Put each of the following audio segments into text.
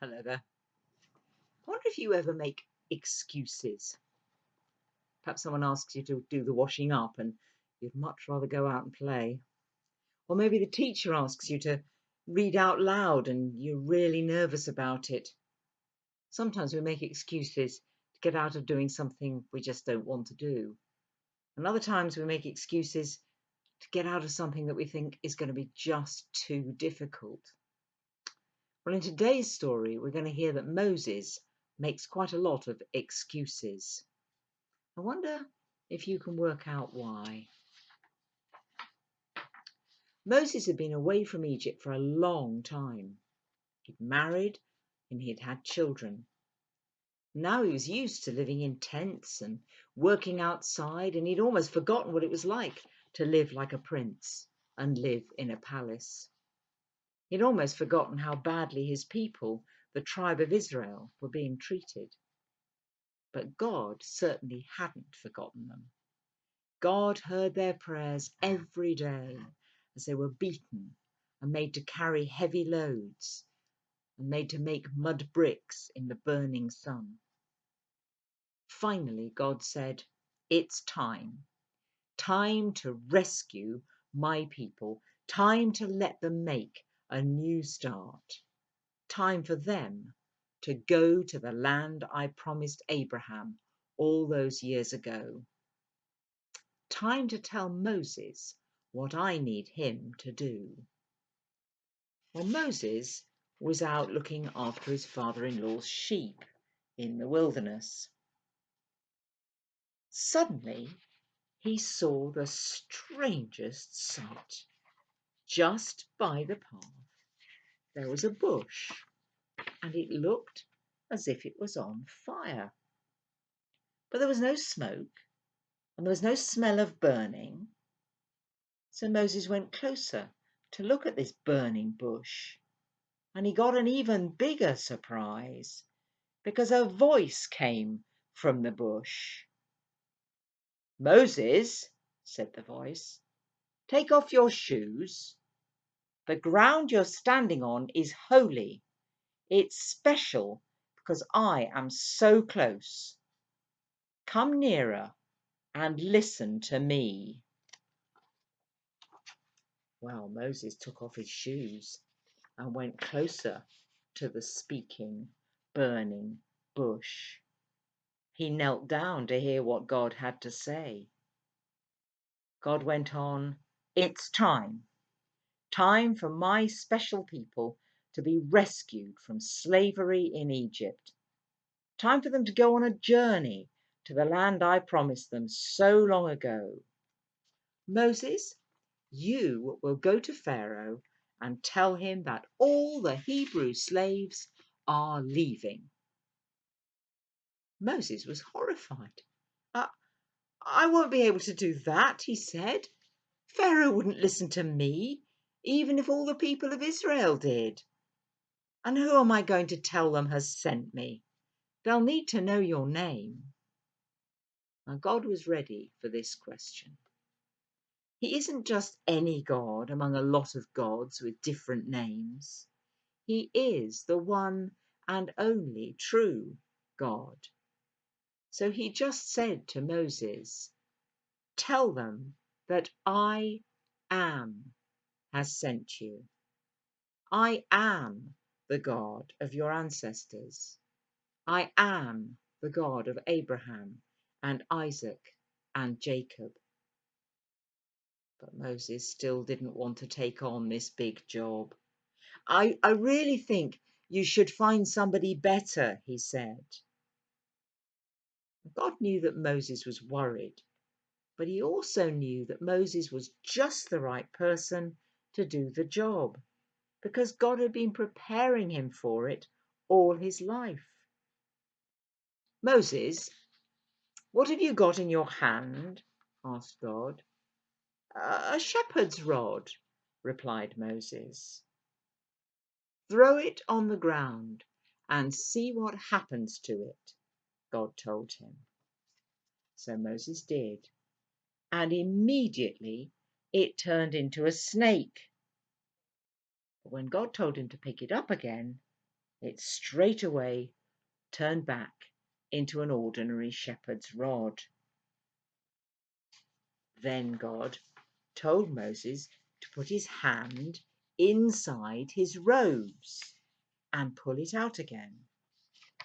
Hello there. I wonder if you ever make excuses. Perhaps someone asks you to do the washing up and you'd much rather go out and play. Or maybe the teacher asks you to read out loud and you're really nervous about it. Sometimes we make excuses to get out of doing something we just don't want to do. And other times we make excuses to get out of something that we think is going to be just too difficult. Well, in today's story, we're going to hear that Moses makes quite a lot of excuses. I wonder if you can work out why. Moses had been away from Egypt for a long time. He'd married and he'd had children. Now he was used to living in tents and working outside, and he'd almost forgotten what it was like to live like a prince and live in a palace. He'd almost forgotten how badly his people, the tribe of Israel, were being treated. But God certainly hadn't forgotten them. God heard their prayers every day as they were beaten and made to carry heavy loads and made to make mud bricks in the burning sun. Finally, God said, "It's time. Time to rescue my people. Time to let them make a new start. Time for them to go to the land I promised Abraham all those years ago. Time to tell Moses what I need him to do." Well, Moses was out looking after his father-in-law's sheep in the wilderness. Suddenly, he saw the strangest sight. Just by the path, there was a bush, and it looked as if it was on fire. But there was no smoke, and there was no smell of burning. So Moses went closer to look at this burning bush. And he got an even bigger surprise, because a voice came from the bush. "Moses," said the voice, "take off your shoes. The ground you're standing on is holy. It's special because I am so close. Come nearer and listen to me." Well, Moses took off his shoes and went closer to the speaking, burning bush. He knelt down to hear what God had to say. God went on, "It's time. Time for my special people to be rescued from slavery in Egypt. Time for them to go on a journey to the land I promised them so long ago. Moses, you will go to Pharaoh and tell him that all the Hebrew slaves are leaving." Moses was horrified. I won't be able to do that," he said. "Pharaoh wouldn't listen to me, even if all the people of Israel did. And who am I going to tell them has sent me? They'll need to know your name." Now, God was ready for this question. He isn't just any God among a lot of gods with different names. He is the one and only true God. So he just said to Moses, "Tell them that I am has sent you. I am the God of your ancestors. I am the God of Abraham and Isaac and Jacob." But Moses still didn't want to take on this big job. I really think you should find somebody better," he said. God knew that Moses was worried, but he also knew that Moses was just the right person to do the job, because God had been preparing him for it all his life. "Moses, what have you got in your hand?" asked God. "A shepherd's rod," replied Moses. "Throw it on the ground and see what happens to it," God told him. So Moses did, and immediately it turned into a snake. But when God told him to pick it up again, it straightway turned back into an ordinary shepherd's rod. Then God told Moses to put his hand inside his robes and pull it out again.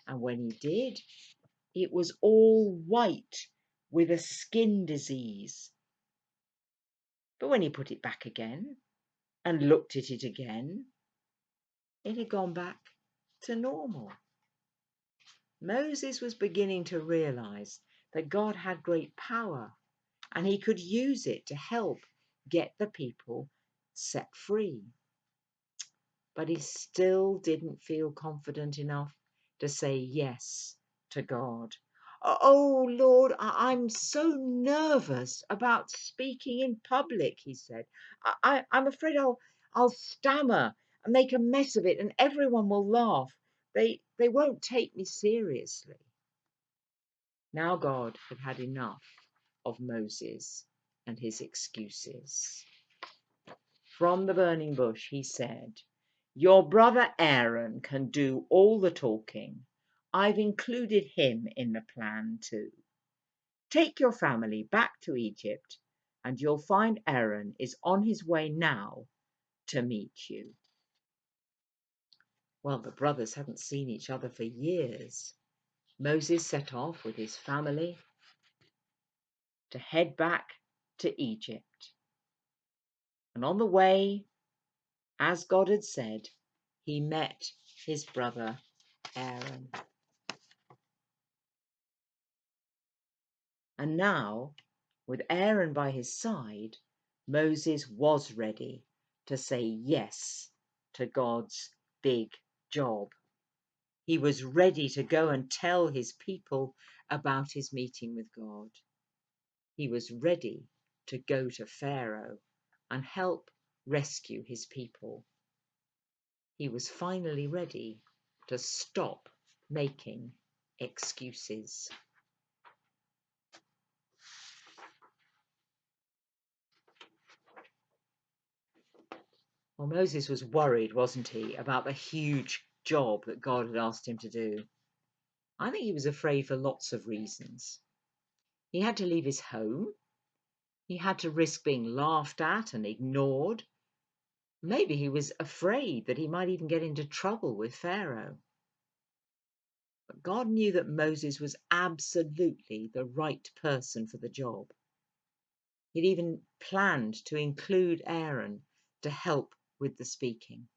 And when he did, it was all white with a skin disease. But when he put it back again and looked at it again, it had gone back to normal. Moses was beginning to realize that God had great power and he could use it to help get the people set free. But he still didn't feel confident enough to say yes to God. Oh, Lord, I'm so nervous about speaking in public, he said. I'm afraid I'll stammer and make a mess of it and everyone will laugh. They won't take me seriously. Now God had had enough of Moses and his excuses. From the burning bush, he said, "Your brother Aaron can do all the talking. I've included him in the plan too. Take your family back to Egypt, and you'll find Aaron is on his way now to meet you." Well, the brothers hadn't seen each other for years. Moses set off with his family to head back to Egypt. And on the way, as God had said, he met his brother Aaron. And now, with Aaron by his side, Moses was ready to say yes to God's big job. He was ready to go and tell his people about his meeting with God. He was ready to go to Pharaoh and help rescue his people. He was finally ready to stop making excuses. Well, Moses was worried, wasn't he, about the huge job that God had asked him to do. I think he was afraid for lots of reasons. He had to leave his home. He had to risk being laughed at and ignored. Maybe he was afraid that he might even get into trouble with Pharaoh. But God knew that Moses was absolutely the right person for the job. He'd even planned to include Aaron to help with the speaking.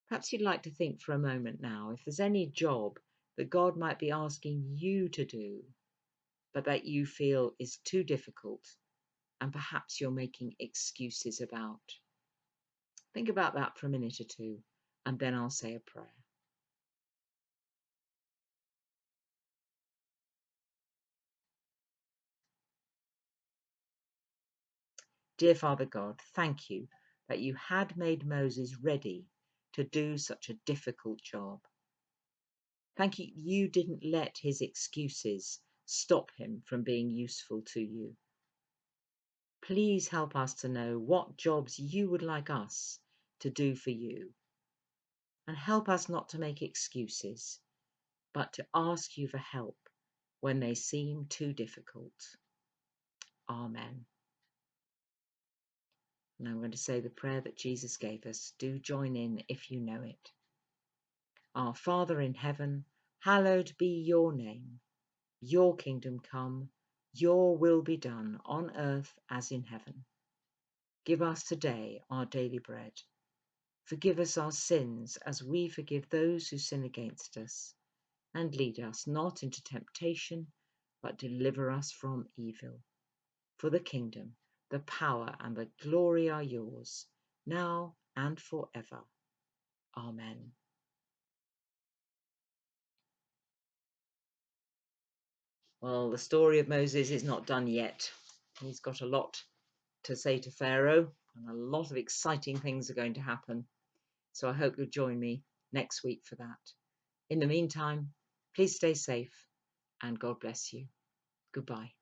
Perhaps you'd like to think for a moment now if there's any job that God might be asking you to do, but that you feel is too difficult and perhaps you're making excuses about. Think about that for a minute or two, and then I'll say a prayer. Dear Father God, thank you that you had made Moses ready to do such a difficult job. Thank you, you didn't let his excuses stop him from being useful to you. Please help us to know what jobs you would like us to do for you. And help us not to make excuses, but to ask you for help when they seem too difficult. Amen. And I'm going to say the prayer that Jesus gave us. Do join in if you know it. Our Father in heaven, hallowed be your name. Your kingdom come, your will be done on earth as in heaven. Give us today our daily bread. Forgive us our sins as we forgive those who sin against us. And lead us not into temptation, but deliver us from evil. For the kingdom, the power, and the glory are yours, now and forever. Amen. Well, the story of Moses is not done yet. He's got a lot to say to Pharaoh, and a lot of exciting things are going to happen. So I hope you'll join me next week for that. In the meantime, please stay safe and God bless you. Goodbye.